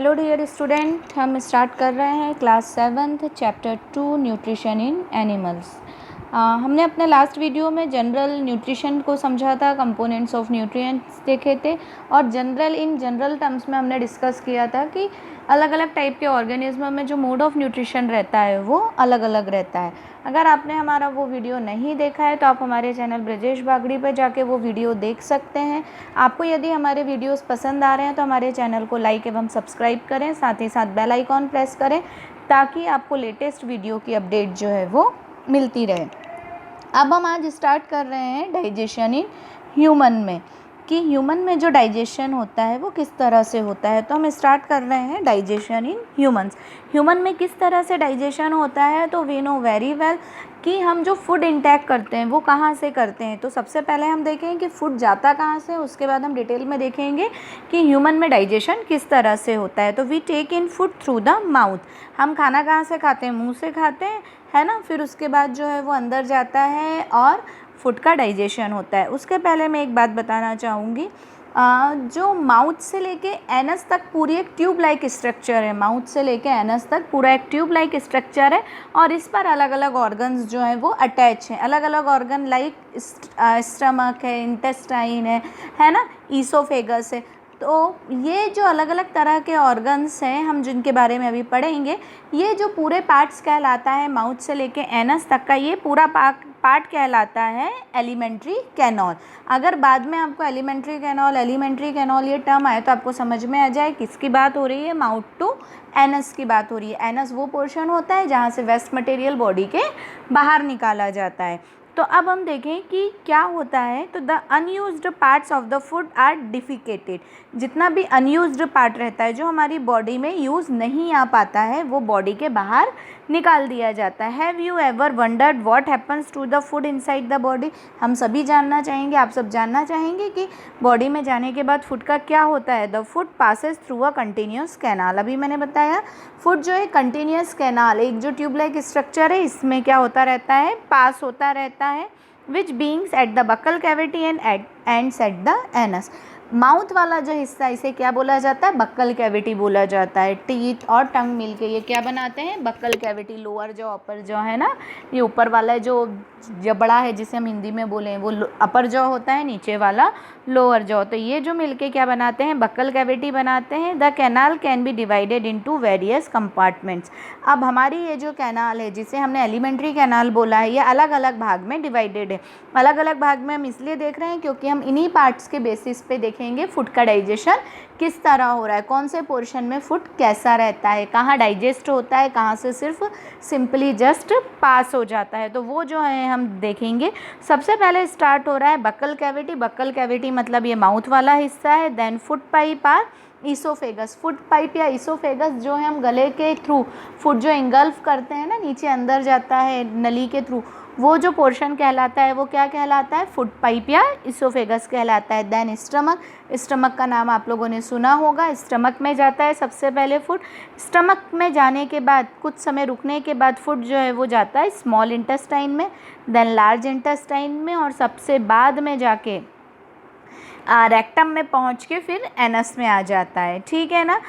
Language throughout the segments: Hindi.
हेलो डियर स्टूडेंट, हम स्टार्ट कर रहे हैं class 7th chapter 2 nutrition in animals. हमने अपने लास्ट वीडियो में जनरल न्यूट्रिशन को समझा था, कंपोनेंट्स ऑफ न्यूट्रिएंट्स देखे थे और जनरल टर्म्स में हमने डिस्कस किया था कि अलग अलग टाइप के ऑर्गेनिज्म में जो मोड ऑफ न्यूट्रिशन रहता है वो अलग अलग रहता है। अगर आपने हमारा वो वीडियो नहीं देखा है तो आप हमारे चैनल ब्रजेश बागड़ी पर जाके वो वीडियो देख सकते हैं। आपको यदि हमारे वीडियोस पसंद आ रहे हैं तो हमारे चैनल को लाइक एवं सब्सक्राइब करें, साथ ही साथ बेल आइकॉन प्रेस करें ताकि आपको लेटेस्ट वीडियो की अपडेट जो है वो मिलती रहे। अब हम आज स्टार्ट कर रहे हैं डाइजेशन इन ह्यूमन में, कि ह्यूमन में जो डाइजेशन होता है वो किस तरह से होता है। तो हम स्टार्ट कर रहे हैं डाइजेशन इन ह्यूमंस। ह्यूमन में किस तरह से डाइजेशन होता है तो वी नो वेरी वेल कि हम जो फूड इंटेक करते हैं वो कहाँ से करते हैं। तो सबसे पहले हम देखें कि फूड जाता कहाँ से, उसके बाद हम डिटेल में देखेंगे कि ह्यूमन में डाइजेशन किस तरह से होता है। तो we take in food through the mouth. हम खाना कहाँ से खाते हैं, मुंह से खाते हैं, है ना। फिर उसके बाद जो है वो अंदर जाता है और फूड का डाइजेशन होता है। उसके पहले मैं एक बात बताना चाहूँगी, जो माउथ से लेके एनस तक पूरी एक ट्यूब लाइक स्ट्रक्चर है। माउथ से लेके एनस तक पूरा एक ट्यूब लाइक स्ट्रक्चर है और इस पर अलग अलग ऑर्गन्स जो हैं वो अटैच हैं। अलग अलग ऑर्गन लाइक स्टमक है, इंटेस्टाइन है ना, ईसोफेगस है। तो ये जो अलग अलग तरह के ऑर्गन्स हैं हम जिनके बारे में अभी पढ़ेंगे, ये जो पूरे पार्ट्स कहलाता है माउथ से लेके एनस तक का, ये पूरा पार्ट कहलाता है एलिमेंट्री कैनॉल। अगर बाद में आपको एलिमेंट्री कैनॉल ये टर्म आए तो आपको समझ में आ जाए किसकी बात हो रही है, माउथ टू एनस की बात हो रही है। एनस वो पोर्शन होता है जहाँ से वेस्ट मटेरियल बॉडी के बाहर निकाला जाता है। तो अब हम देखें कि क्या होता है। तो the unused parts of the food are defecated. जितना भी अनयूज्ड पार्ट रहता है जो हमारी बॉडी में यूज़ नहीं आ पाता है वो बॉडी के बाहर निकाल दिया जाता है। Have you ever wondered what happens to the food inside the body. हम सभी जानना चाहेंगे, आप सब जानना चाहेंगे कि बॉडी में जाने के बाद फूड का क्या होता है। The food passes through a continuous canal. अभी मैंने बताया फूड जो है कंटिन्यूस कैनाल, एक जो ट्यूब लाइक स्ट्रक्चर है इसमें क्या होता रहता है, पास होता रहता है, which begins at the buccal cavity and ends at the anus. Mouth वाला जो हिस्सा इसे क्या बोला जाता है, बक्कल कैविटी बोला जाता है। टीथ और टंग मिलके ये क्या बनाते हैं, बक्कल कैविटी। लोअर जो अपर जो है ना, ये ऊपर वाला जो जबड़ा है जिसे हम हिंदी में बोलें वो अपर जॉ होता है, नीचे वाला लोअर जॉ। तो ये जो मिलके क्या बनाते हैं, बक्कल कैविटी बनाते हैं। The canal can be divided into various compartments. अब हमारी ये जो कैनाल है जिसे हमने एलिमेंट्री कैनाल बोला है, ये अलग अलग भाग में डिवाइडेड है। अलग अलग भाग में हम इसलिए देख रहे हैं क्योंकि हम इन्हीं पार्ट्स के बेसिस पे देखेंगे फूड का डाइजेशन किस तरह हो रहा है, कौन से पोर्शन में फूड कैसा रहता है, कहाँ डाइजेस्ट होता है, कहाँ से सिर्फ सिंपली जस्ट पास हो जाता है। तो वो जो है हम देखेंगे। सबसे पहले स्टार्ट हो रहा है बक्कल कैविटी। बक्कल कैविटी मतलब ये माउथ वाला हिस्सा है। Then food pipe or oesophagus. Food pipe या ईसोफेगस जो है हम गले के थ्रू फूड जो इंगल्फ करते हैं ना, नीचे अंदर जाता है नली के थ्रू, वो जो पोर्शन कहलाता है वो क्या कहलाता है, फूड पाइप या ईसोफेगस कहलाता है। Then stomach. स्टमक का नाम आप लोगों ने सुना होगा। स्टमक में जाता है सबसे पहले फूड। स्टमक में जाने के बाद कुछ समय रुकने के बाद फूड जो है वो जाता है स्मॉल इंटेस्टाइन में, देन लार्ज इंटेस्टाइन में और सबसे बाद में जाके रेक्टम में पहुंच के फिर एनस में आ जाता है। ठीक है ना।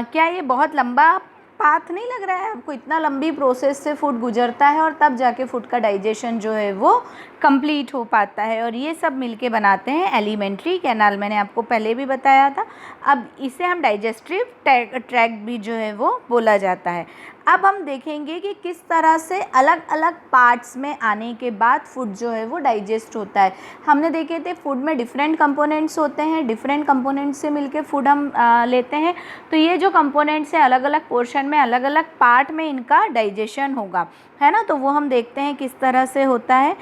क्या ये बहुत लंबा पाथ नहीं लग रहा है आपको, इतना लंबी प्रोसेस से फूड गुजरता है और तब जाके फूड का डाइजेशन जो है वो कंप्लीट हो पाता है। और ये सब मिलके बनाते हैं एलिमेंट्री कैनाल। मैंने आपको पहले भी बताया था। अब इसे हम डाइजेस्टिव ट्रैक्ट भी जो है वो बोला जाता है। अब हम देखेंगे कि किस तरह से अलग अलग पार्ट्स में आने के बाद फूड जो है वो डाइजेस्ट होता है। हमने देखे थे फूड में डिफरेंट कंपोनेंट्स होते हैं, डिफरेंट कंपोनेंट्स से मिलके फूड हम लेते हैं। तो ये जो कंपोनेंट्स हैं अलग अलग पोर्शन में, अलग अलग पार्ट में इनका डाइजेशन होगा, है ना। तो वो हम देखते हैं किस तरह से होता है।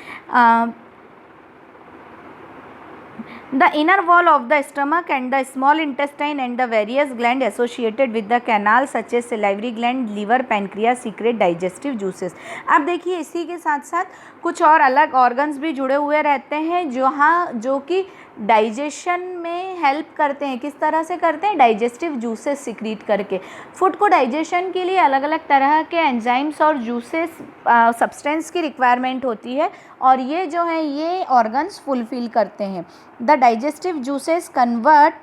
The inner wall of the stomach and the small intestine and the various glands associated with the canal such as salivary gland, liver, pancreas secrete digestive juices। अब देखिए इसी के साथ साथ कुछ और अलग ऑर्गन्स भी जुड़े हुए रहते हैं जो कि डाइजेशन में हेल्प करते हैं। किस तरह से करते हैं, डाइजेस्टिव जूसेस सिक्रीट करके। फूड को डाइजेशन के लिए अलग अलग तरह के एंजाइम्स और जूसेस सब्सटेंस की रिक्वायरमेंट होती है और ये जो है ये ऑर्गन्स फुलफिल करते हैं। The digestive juices convert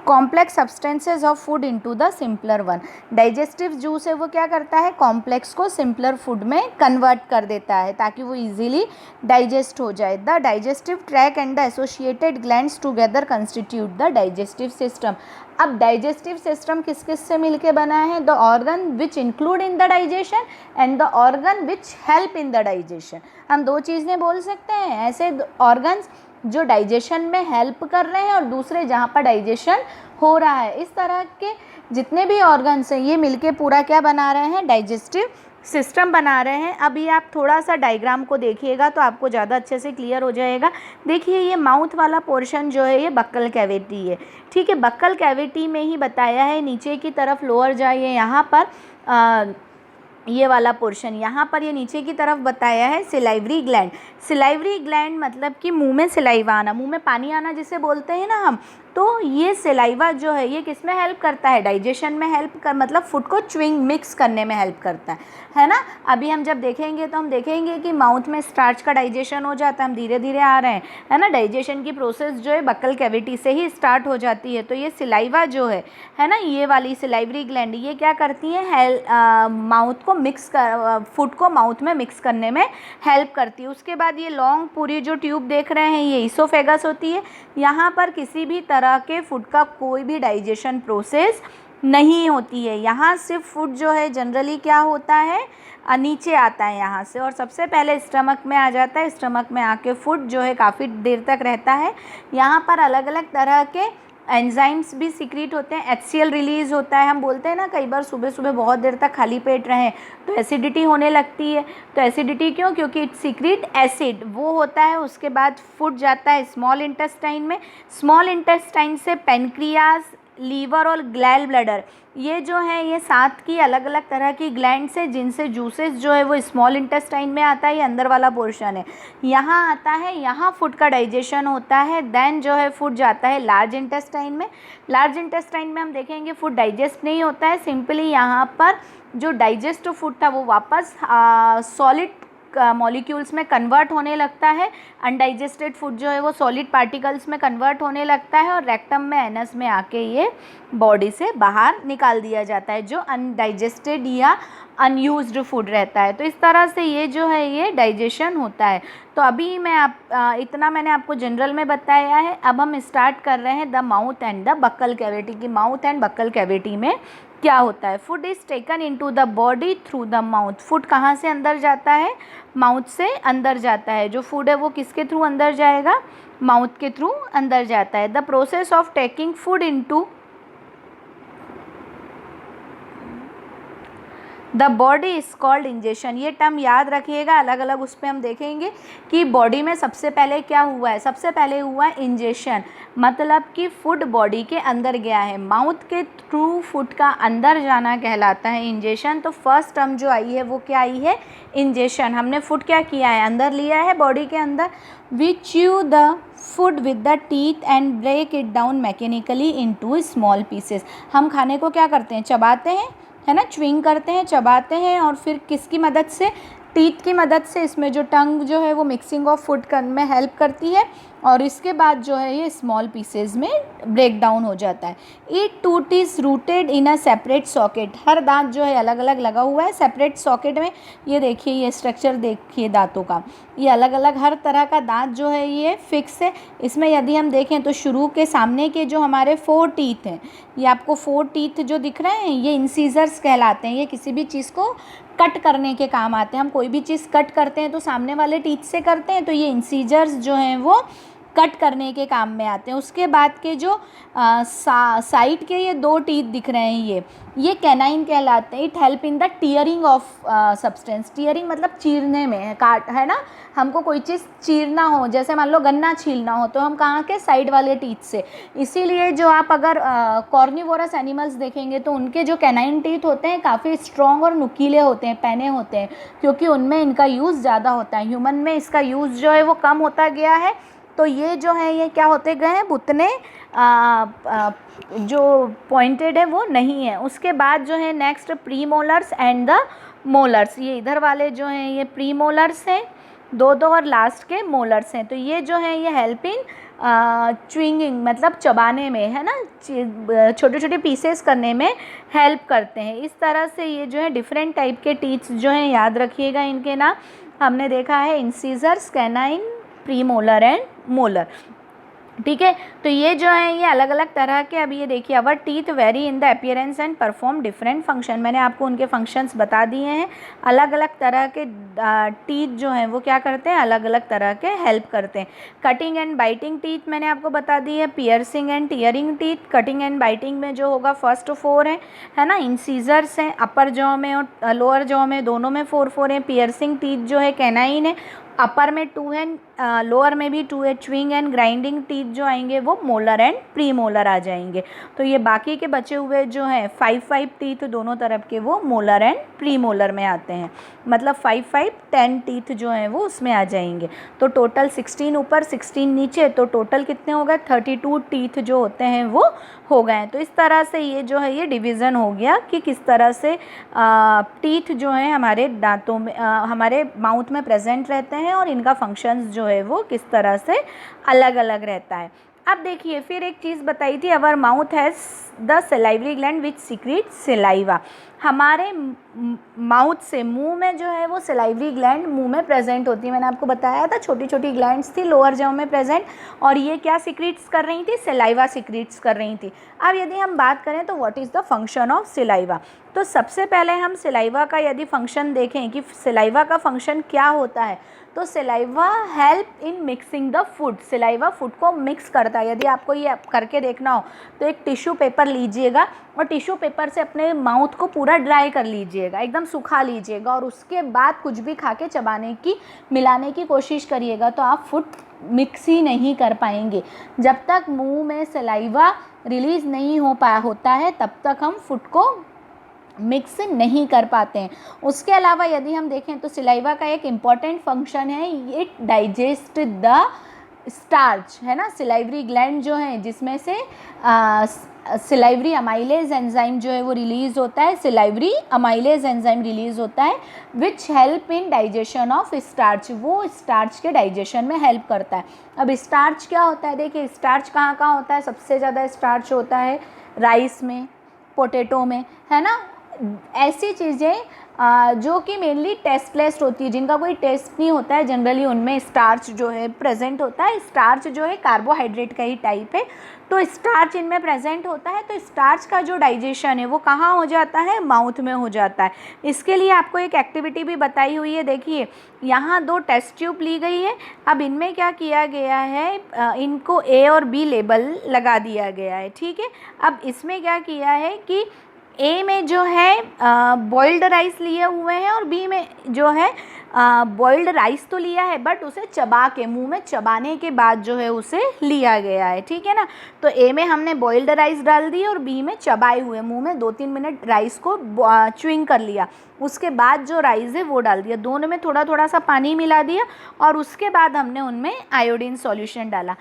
complex substances of food into the simpler one. Digestive juice है वो क्या करता है, कॉम्प्लेक्स को सिंपलर फूड में कन्वर्ट कर देता है ताकि वो इजीली डाइजेस्ट हो जाए। The digestive track and the associated glands together constitute the digestive system. अब डाइजेस्टिव सिस्टम किस किस से मिलके बना है, the organ which include in the digestion and the organ which help in the digestion. हम दो चीज़ें बोल सकते हैं, ऐसे ऑर्गन्स जो डाइजेशन में हेल्प कर रहे हैं और दूसरे जहाँ पर डाइजेशन हो रहा है। इस तरह के जितने भी ऑर्गन्स हैं ये मिलके पूरा क्या बना रहे हैं, डाइजेस्टिव सिस्टम बना रहे हैं। अभी आप थोड़ा सा डायग्राम को देखिएगा तो आपको ज़्यादा अच्छे से क्लियर हो जाएगा। देखिए ये माउथ वाला पोर्शन जो है ये बक्कल कैविटी है, ठीक है। बक्कल कैविटी में ही बताया है, नीचे की तरफ लोअर जाइए यहाँ पर ये वाला पोर्शन, यहाँ पर ये नीचे की तरफ बताया है सिलाइवरी ग्लैंड। सिलाइवरी ग्लैंड मतलब कि मुंह में सिलाइवा आना, मुंह में पानी आना जिसे बोलते हैं ना हम, तो ये सिलाइवा जो है ये किस में हेल्प करता है, डाइजेशन में हेल्प कर, मतलब फूड को च्युइंग मिक्स करने में हेल्प करता है ना। अभी हम जब देखेंगे तो हम देखेंगे कि माउथ में स्टार्च का डाइजेशन हो जाता है, हम धीरे धीरे आ रहे हैं, है ना। डाइजेशन की प्रोसेस जो है बक्कल कैविटी से ही स्टार्ट हो जाती है। तो ये सिलाइवा जो है ना, ये वाली सिलाइवरी ग्लैंड ये क्या करती है, माउथ को मिक्स कर, फूड को माउथ में मिक्स करने में हेल्प करती है। उसके बाद ये लॉन्ग पूरी जो ट्यूब देख रहे हैं ये ईसोफेगस होती है। यहाँ पर किसी भी तरह के फूड का कोई भी डाइजेशन प्रोसेस नहीं होती है। यहाँ सिर्फ फूड जो है जनरली क्या होता है, नीचे आता है यहाँ से और सबसे पहले स्टमक में आ जाता है। स्टमक में आके फूड जो है काफ़ी देर तक रहता है। यहाँ पर अलग अलग तरह के एंजाइम्स भी सीक्रेट होते हैं, HCl रिलीज़ होता है। हम बोलते हैं ना कई बार सुबह सुबह बहुत देर तक खाली पेट रहें तो एसिडिटी होने लगती है। तो एसिडिटी क्यों, क्योंकि इट सीक्रेट एसिड वो होता है। उसके बाद फूड जाता है स्मॉल इंटेस्टाइन में, स्मॉल इंटेस्टाइन से पेनक्रियास, लीवर और ग्लैल ब्लैडर, ये जो है ये 7 की अलग अलग तरह की ग्लैंड्स है जिनसे जूसेस जो है वो स्मॉल इंटेस्टाइन में आता है। ये अंदर वाला पोर्शन है, यहाँ आता है, यहाँ फूड का डाइजेशन होता है। देन जो है फूड जाता है लार्ज इंटेस्टाइन में। लार्ज इंटेस्टाइन में हम देखेंगे फूड डाइजेस्ट नहीं होता है, सिंपली यहाँ पर जो डाइजेस्ट फूड था वो वापस सॉलिड मॉलिक्यूल्स में कन्वर्ट होने लगता है। अनडाइजेस्टेड फूड जो है वो सॉलिड पार्टिकल्स में कन्वर्ट होने लगता है और रेक्टम में, एनस में आके ये बॉडी से बाहर निकाल दिया जाता है जो अनडाइजेस्टेड या अनयूज्ड फूड रहता है। तो इस तरह से ये जो है ये डाइजेशन होता है। तो अभी मैं इतना मैंने आपको जनरल में बताया है। अब हम स्टार्ट कर रहे हैं the mouth and the buccal cavity की। माउथ एंड बक्कल कैविटी में क्या होता है, food is taken into the body through the mouth. Food कहाँ से अंदर जाता है, माउथ से अंदर जाता है। जो फूड है वो किसके थ्रू अंदर जाएगा, माउथ के थ्रू अंदर जाता है। The process of taking food into the body is called ingestion. ये टर्म याद रखिएगा, अलग अलग उस पर हम देखेंगे कि बॉडी में सबसे पहले क्या हुआ है। सबसे पहले हुआ है इंजेशन, मतलब कि फूड बॉडी के अंदर गया है। माउथ के थ्रू फूड का अंदर जाना कहलाता है इंजेशन। तो फर्स्ट टर्म जो आई है वो क्या आई है, इंजेशन। हमने फूड क्या किया है, अंदर लिया है बॉडी के अंदर। We chew the food with the teeth and break it down mechanically into small pieces. हम खाने को क्या करते हैं, चबाते हैं, है ना, च्विंग करते हैं, चबाते हैं और फिर किसकी मदद से, टीथ की मदद से। इसमें जो टंग जो है वो मिक्सिंग ऑफ फूड में हेल्प करती है और इसके बाद जो है ये स्मॉल पीसेज में ब्रेक डाउन हो जाता है। Each tooth is rooted in a separate socket. हर दांत जो है अलग अलग लगा हुआ है सेपरेट सॉकेट में। ये देखिए, ये स्ट्रक्चर देखिए दांतों का, ये अलग अलग हर तरह का दांत जो है ये फिक्स है। इसमें यदि हम देखें तो शुरू के सामने के जो हमारे 4 टीथ हैं, ये आपको 4 टीथ जो दिख रहे हैं ये इंसीजर्स कहलाते हैं। ये किसी भी चीज़ को कट करने के काम आते हैं। हम कोई भी चीज़ कट करते हैं तो सामने वाले टीथ से करते हैं, तो ये इंसीजर्स जो हैं वो कट करने के काम में आते हैं। उसके बाद के जो साइड के ये 2 टीथ दिख रहे हैं ये कैनाइन कहलाते हैं। It help in the tearing of substance. Tearing मतलब चीरने में, काट, है ना। हमको कोई चीज़ चीरना हो, जैसे मान लो गन्ना छीलना हो, तो हम कहाँ के, साइड वाले टीथ से। इसीलिए जो आप अगर कॉर्निवोरस एनिमल्स देखेंगे तो उनके जो कैनाइन टीथ होते हैं काफ़ी स्ट्रॉन्ग और नुकीले होते हैं, पैने होते हैं, क्योंकि उनमें इनका यूज़ ज़्यादा होता है। ह्यूमन में इसका यूज़ जो है वो कम होता गया है। तो ये जो है ये क्या होते गए हैं, बुतने जो पॉइंटेड है वो नहीं है। उसके बाद जो है next pre molars and the molars. ये इधर वाले जो हैं ये प्री मोलर्स हैं, 2 और लास्ट के मोलर्स हैं। तो ये जो है ये हेल्प इन च्विंगिंग मतलब चबाने में, है ना, छोटे छोटे पीसेस करने में हेल्प करते हैं। इस तरह से ये जो है डिफरेंट टाइप के टीथ जो हैं, याद रखिएगा इनके नाम। हमने देखा है incisors, canine, premolar and molar. ठीक है, तो ये जो है ये अलग अलग तरह के, अब ये देखिए, our teeth very in the appearance and perform different function. मैंने आपको उनके फंक्शंस बता दिए हैं। अलग अलग तरह के टीथ जो हैं वो क्या करते हैं, अलग अलग तरह के हेल्प करते हैं। कटिंग एंड बाइटिंग टीथ मैंने आपको बता दी है। Piercing and tearing teeth, cutting and biting में जो होगा फर्स्ट 4 है ना। इंसीजर्स हैं अपर जॉ में और लोअर जॉ में, दोनों में 4 है। पियर्सिंग टीथ जो है कैनाइन है, अपर में 2 है, लोअर में भी 2 है। च्विंग एंड ग्राइंडिंग टीथ जो आएंगे वो मोलर एंड प्री मोलर आ जाएंगे। तो ये बाकी के बचे हुए जो हैं 5 टीथ दोनों तरफ के, वो मोलर एंड प्री मोलर में आते हैं। मतलब 10 टीथ जो हैं वो उसमें आ जाएंगे। तो टोटल 16 ऊपर 16 नीचे, तो टोटल कितने हो गए, 32 टीथ जो होते हैं वो हो गए हैं। तो इस तरह से ये जो है ये डिवीज़न हो गया कि किस तरह से टीथ जो हैं हमारे दांतों में, हमारे माउथ में प्रेजेंट रहते हैं और इनका फंक्शंस जो है वो किस तरह से अलग अलग रहता है। अब देखिए फिर एक चीज़ बताई थी, our mouth has the salivary gland which secret saliva. हमारे माउथ से, मुंह में जो है वो सलाइवरी ग्लैंड मुंह में प्रेजेंट होती है। मैंने आपको बताया था छोटी छोटी ग्लैंड्स थी लोअर जॉ में प्रेजेंट, और ये क्या सीक्रेट्स कर रही थी, सलाइवा सीक्रेट्स कर रही थी। अब यदि हम बात करें तो what is the function of saliva, तो सबसे पहले हम सलाइवा का यदि फंक्शन देखें कि सलाइवा का फंक्शन क्या होता है, तो saliva help in mixing the food. Saliva food को मिक्स करता है। यदि आपको ये करके देखना हो तो एक टिश्यू पेपर लीजिएगा और टिश्यू पेपर से अपने माउथ को पूरा ड्राई कर लीजिएगा, एकदम सुखा लीजिएगा, और उसके बाद कुछ भी खा के चबाने की, मिलाने की कोशिश करिएगा, तो आप फूड मिक्स ही नहीं कर पाएंगे। जब तक मुंह में सलाइवा रिलीज़ नहीं होता है तब तक हम फूड को मिक्स नहीं कर पाते हैं। उसके अलावा यदि हम देखें तो सलाइवा का एक इम्पॉर्टेंट फंक्शन है, इट डाइजेस्ट द स्टार्च, है ना। सलाइवरी ग्लैंड जो है जिसमें से सलाइवरी अमाइलेज एंजाइम जो है वो रिलीज़ होता है, सलाइवरी अमाइलेज एंजाइम रिलीज़ होता है which help in digestion of starch. वो स्टार्च के डाइजेशन में हेल्प करता है। अब स्टार्च क्या होता है, देखिए स्टार्च कहाँ कहाँ होता है, सबसे ज़्यादा स्टार्च होता है राइस में, पोटैटो में, है ना। ऐसी चीज़ें जो कि मेनली टेस्टलेस होती है, जिनका कोई टेस्ट नहीं होता है, जनरली उनमें स्टार्च जो है प्रेजेंट होता है। स्टार्च जो है कार्बोहाइड्रेट का ही टाइप है, तो स्टार्च इनमें प्रेजेंट होता है। तो स्टार्च का जो डाइजेशन है वो कहाँ हो जाता है, माउथ में हो जाता है। इसके लिए आपको एक एक्टिविटी भी बताई हुई है। देखिए यहाँ 2 टेस्ट ट्यूब ली गई है। अब इनमें क्या किया गया है, इनको A और B लेबल लगा दिया गया है, ठीक है। अब इसमें क्या किया है कि ए में जो है बॉइल्ड राइस लिए हुए हैं और बी में जो है बॉइल्ड राइस तो लिया है बट उसे चबा के, मुंह में चबाने के बाद जो है उसे लिया गया है, ठीक है ना। तो ए में हमने बॉइल्ड राइस डाल दी और बी में चबाए हुए, मुंह में 2-3 मिनट राइस को च्युइंग कर लिया। उसके बाद जो राइस है वो डाल दिया, दोनों में थोड़ा थोड़ा सा पानी मिला दिया और उसके बाद हमने उनमें आयोडीन सॉल्यूशन डाला।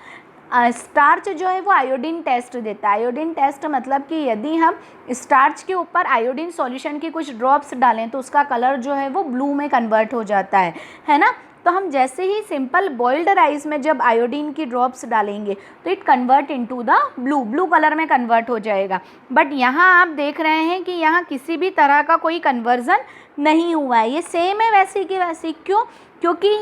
स्टार्च जो है वो आयोडीन टेस्ट देता है। आयोडीन टेस्ट मतलब कि यदि हम स्टार्च के ऊपर आयोडीन सॉल्यूशन की कुछ ड्रॉप्स डालें तो उसका कलर जो है वो ब्लू में कन्वर्ट हो जाता है ना। तो हम जैसे ही सिंपल बॉइल्ड राइस में जब आयोडीन की ड्रॉप्स डालेंगे तो it convert into the blue colour में कन्वर्ट हो जाएगा। बट यहाँ आप देख रहे हैं कि यहाँ किसी भी तरह का कोई कन्वर्जन नहीं हुआ है, ये सेम है वैसी की वैसी। क्यों? क्योंकि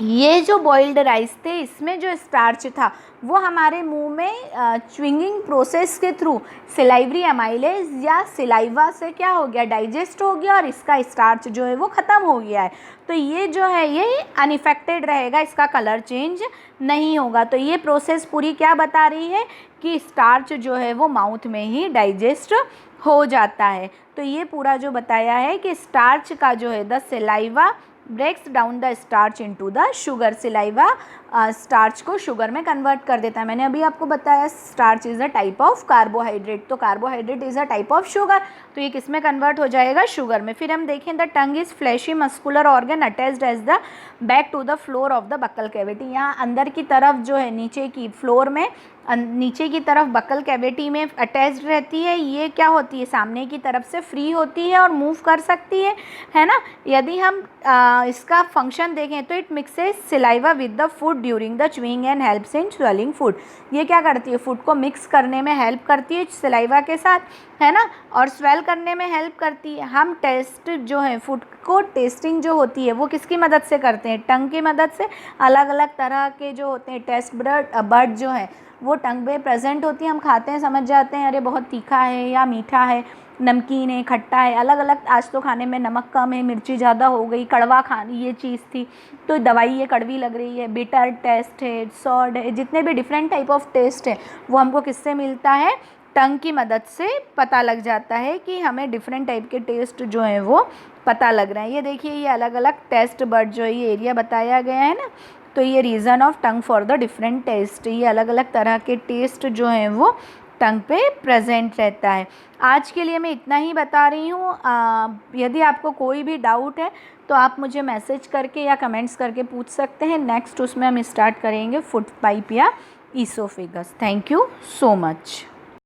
ये जो बॉइल्ड राइस थे इसमें जो स्टार्च था वो हमारे मुंह में च्विंगिंग प्रोसेस के थ्रू सलाइवरी अमाइलेज या सलाइवा से क्या हो गया, डाइजेस्ट हो गया और इसका स्टार्च जो है वो ख़त्म हो गया है। तो ये जो है ये अनइफेक्टेड रहेगा, इसका कलर चेंज नहीं होगा। तो ये प्रोसेस पूरी क्या बता रही है कि स्टार्च जो है वो माउथ में ही डाइजेस्ट हो जाता है। तो ये पूरा जो बताया है कि स्टार्च का जो है the saliva breaks down the starch into the sugar. Saliva starch को शुगर में कन्वर्ट कर देता है। मैंने अभी आपको बताया starch is a type of carbohydrate, तो carbohydrate is a type of sugar, तो ये किस में कन्वर्ट हो जाएगा, शुगर में। फिर हम देखें the tongue is fleshy muscular organ attached as the back to the floor of the buccal cavity. यहाँ अंदर की तरफ जो है नीचे की फ्लोर में नीचे की तरफ बकल कैविटी में अटैच्ड रहती है, ये क्या होती है, सामने की तरफ से फ्री होती है और मूव कर सकती है ना। यदि हम इसका फंक्शन देखें तो it mixes saliva with the food during the chewing and helps in swelling food. ये क्या करती है, फूड को मिक्स करने में हेल्प करती है सिलाइवा के साथ, है ना, और स्वेल करने में हेल्प करती है। हम टेस्ट जो है फूड को टेस्टिंग जो होती है वो किसकी मदद से करते हैं, टंग की मदद से। अलग अलग तरह के जो होते हैं टेस्ट बर्ड जो है वो टंग पे प्रेजेंट होती है, हम खाते हैं समझ जाते हैं अरे बहुत तीखा है या मीठा है, नमकीन है, खट्टा है, अलग अलग। आज तो खाने में नमक कम है, मिर्ची ज़्यादा हो गई, कड़वा खानी ये चीज़ थी तो दवाई ये कड़वी लग रही है, बिटर टेस्ट है, सॉर्ड है, जितने भी डिफरेंट टाइप ऑफ टेस्ट है वो हमको किससे मिलता है, टंग की मदद से पता लग जाता है कि हमें डिफरेंट टाइप के टेस्ट जो हैं वो पता लग रहे हैं। ये देखिए ये अलग अलग टेस्ट बर्ड जो ये एरिया बताया गया है ना, तो ये reason of tongue for the different taste, ये अलग अलग तरह के टेस्ट जो हैं वो टंग पे प्रेजेंट रहता है। आज के लिए मैं इतना ही बता रही हूँ। यदि आपको कोई भी डाउट है तो आप मुझे मैसेज करके या कमेंट्स करके पूछ सकते हैं। नेक्स्ट उसमें हम स्टार्ट करेंगे फूड पाइप या oesophagus. Thank you so much.